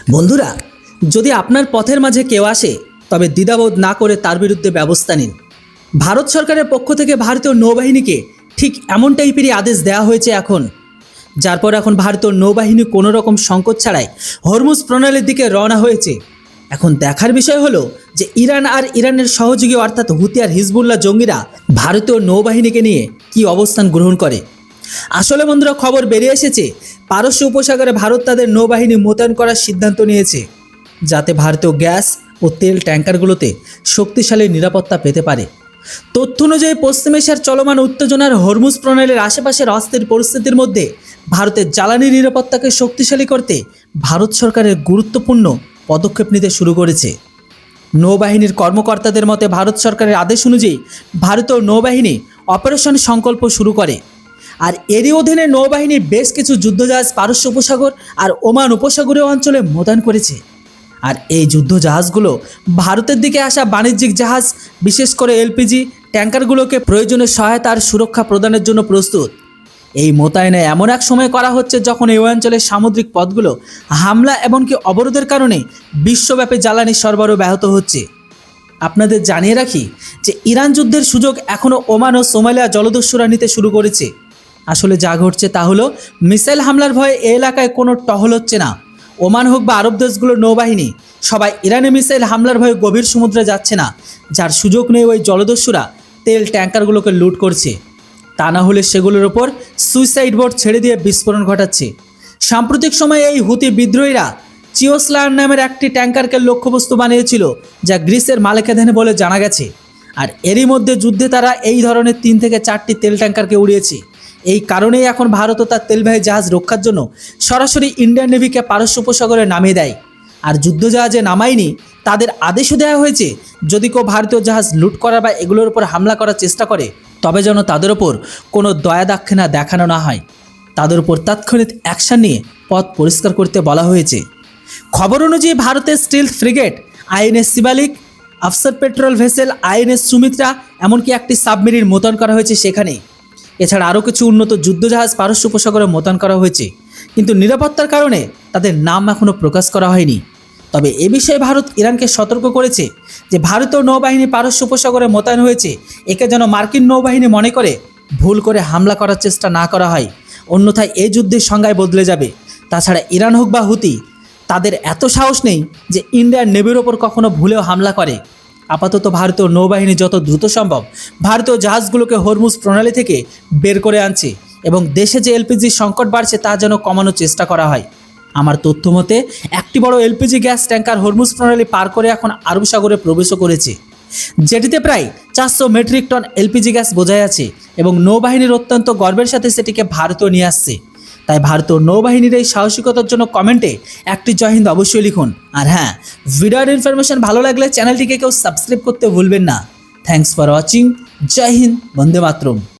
বন্ধুরা, যদি আপনার পথের মাঝে কেউ আসে তবে দ্বিধাবোধ না করে তার বিরুদ্ধে ব্যবস্থা নিন। ভারত সরকারের পক্ষ থেকে ভারতীয় নৌবাহিনীকে ঠিক এমন টাইপেরই আদেশ দেওয়া হয়েছে এখন, যার পর এখন ভারতীয় নৌবাহিনী কোনো রকম সংকোচ ছাড়াই হরমুজ প্রণালীর দিকে রওনা হয়েছে। এখন দেখার বিষয় হলো যে ইরান আর ইরানের সহযোগী অর্থাৎ হুতি আর হিজবুল্লাহ জঙ্গিরা ভারতীয় নৌবাহিনীকে নিয়ে কি অবস্থান গ্রহণ করে। আসলে বন্ধুরা, খবর বেরিয়ে এসেছে পারস্য উপসাগরে ভারত তাদের নৌবাহিনী মোতায়েন করার সিদ্ধান্ত নিয়েছে, যাতে ভারতীয় গ্যাস ও তেল ট্যাঙ্কারগুলোতে শক্তিশালী নিরাপত্তা পেতে পারে। তথ্য অনুযায়ী পশ্চিম এশিয়ার চলমান উত্তেজনার হরমুজ প্রণালীর আশেপাশের অস্থির পরিস্থিতির মধ্যে ভারতের জ্বালানি নিরাপত্তাকে শক্তিশালী করতে ভারত সরকারের গুরুত্বপূর্ণ পদক্ষেপ নিতে শুরু করেছে। নৌবাহিনীর কর্মকর্তাদের মতে ভারত সরকারের আদেশ অনুযায়ী ভারতীয় নৌবাহিনী অপারেশন সংকল্প শুরু করে। আর এরই অধীনে নৌবাহিনী বেশ কিছু যুদ্ধজাহাজ পারস্য উপসাগর আর ওমান উপসাগরীয় অঞ্চলে মোতায়েন করেছে। আর এই যুদ্ধজাহাজগুলো ভারতের দিকে আসা বাণিজ্যিক জাহাজ, বিশেষ করে এলপিজি ট্যাঙ্কারগুলোকে প্রয়োজনীয় সহায়তা আর সুরক্ষা প্রদানের জন্য প্রস্তুত। এই মোতায়েনে এমন এক সময় করা হচ্ছে যখন এই অঞ্চলের সামুদ্রিক পথগুলো হামলা এমনকি অবরোধের কারণে বিশ্বব্যাপী জ্বালানি সরবরাহ ব্যাহত হচ্ছে। আপনাদের জানিয়ে রাখি যে ইরান যুদ্ধের সুযোগ এখনও ওমান ও সোমালিয়া জলদস্যুরা নিতে শুরু করেছে। আসলে যা ঘটছে তা হলো মিসাইল হামলার ভয়ে এ এলাকায় কোনো টহল হচ্ছে না। ওমান হোক বা আরব দেশগুলোর নৌবাহিনী সবাই ইরানি মিসাইল হামলার ভয়ে গভীর সমুদ্রে যাচ্ছে না, যার সুযোগ নেই ওই জলদস্যুরা তেল ট্যাঙ্কারগুলোকে লুট করছে। তা না হলে সেগুলোর ওপর সুইসাইড বোট ছেড়ে দিয়ে বিস্ফোরণ ঘটাচ্ছে। সাম্প্রতিক সময়ে এই হুতি বিদ্রোহীরা চিওস্লান নামের একটি ট্যাঙ্কারকে লক্ষ্যবস্তু বানিয়েছিল, যা গ্রিসের মালিকানাধীন বলে জানা গেছে। আর এরই মধ্যে যুদ্ধে তারা এই ধরনের 3 থেকে 4টি তেল ট্যাঙ্কারকে উড়িয়েছে। এই কারণেই এখন ভারতও তার তেলবাহী জাহাজ রক্ষার জন্য সরাসরি ইন্ডিয়ান নেভিকে পারস্য উপসাগরে নামিয়ে দেয়। আর যুদ্ধজাহাজে নামায়নি, তাদের আদেশও দেওয়া হয়েছে যদি কেউ ভারতীয় জাহাজ লুট করার বা এগুলোর উপর হামলা করার চেষ্টা করে তবে যেন তাদের ওপর কোনো দয়া দাক্ষিণা দেখানো না হয়। তাদের উপর তাৎক্ষণিক অ্যাকশন নিয়ে পথ পরিষ্কার করতে বলা হয়েছে। খবর অনুযায়ী ভারতের স্টিলথ frigate INS Shivalik, Afsar petrol vessel INS Sumitra, এমনকি একটি সাবমেরিন মোতায়েন করা হয়েছে সেখানে। এছাড়া আরও কিছু উন্নত যুদ্ধজাহাজ পারস্য উপসাগরে মোতায়েন করা হয়েছে, কিন্তু নিরাপত্তার কারণে তাদের নাম এখনও প্রকাশ করা হয়নি। তবে এ বিষয়ে ভারত ইরানকে সতর্ক করেছে যে ভারতীয় নৌবাহিনী পারস্য উপসাগরে মোতায়েন হয়েছে, একে যেন মার্কিন নৌবাহিনী মনে করে ভুল করে হামলা করার চেষ্টা না করা হয়, অন্যথায় এই যুদ্ধের সংজ্ঞায় বদলে যাবে। তাছাড়া ইরান হোক বা হুতি, তাদের এত সাহস নেই যে ইন্ডিয়ান নেভির ওপর কখনো ভুলেও হামলা করে। আপাতত ভারতীয় নৌবাহিনী যত দ্রুত সম্ভব ভারতীয় জাহাজগুলোকে হরমুজ প্রণালী থেকে বের করে আনছে এবং দেশে যে এলপিজি সংকট বাড়ছে তা যেন কমানোর চেষ্টা করা হয়। আমার তথ্য মতে একটি বড় এলপিজি গ্যাস ট্যাঙ্কার হরমুজ প্রণালী পার করে এখন আরব সাগরে প্রবেশও করেছে, যেটিতে প্রায় 400 মেট্রিক টন এলপিজি গ্যাস বোঝাই আছে এবং নৌবাহিনীর অত্যন্ত গর্বের সাথে সেটিকে ভারতও নিয়ে আসছে। তাই ভারতীয় নৌবাহিনীর এই সাহসিকতার জন্য কমেন্টে একটি জয় হিন্দ অবশ্যই লিখুন। আর হ্যাঁ, ভিডিওর ইনফরমেশন ভালো লাগলে চ্যানেলটিকে কেউ সাবস্ক্রাইব করতে ভুলবেন না। Thanks for watching. জয় হিন্দ, বন্দে মাতরম।